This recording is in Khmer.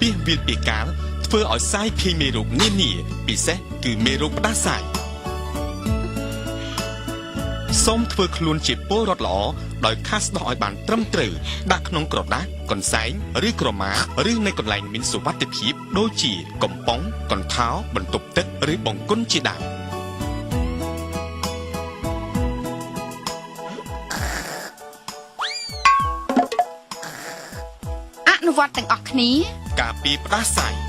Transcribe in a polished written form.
ពីវិលពីកាលធ្វើឲ្យសាយភីមេរោគនានាពិសេសគឺមេរោគផ្ដាសាយសូមធ្វើខ្លួនជាពលរដ្ឋល្អដោយខាសដោះឲ្យបានត្រឹមត្រូវដាក់ក្នុងក្រដាសកន្សែងឬក្រមាឬនៅកន្លែងមានសុវត្ថិភាពដូចជាកំប៉ុងកន្ថោបន្ទប់ទឹកឬបង្គន់ជាដើមអនុវត្តទាំងអស់គ្នាការពីផ្ដាសាយ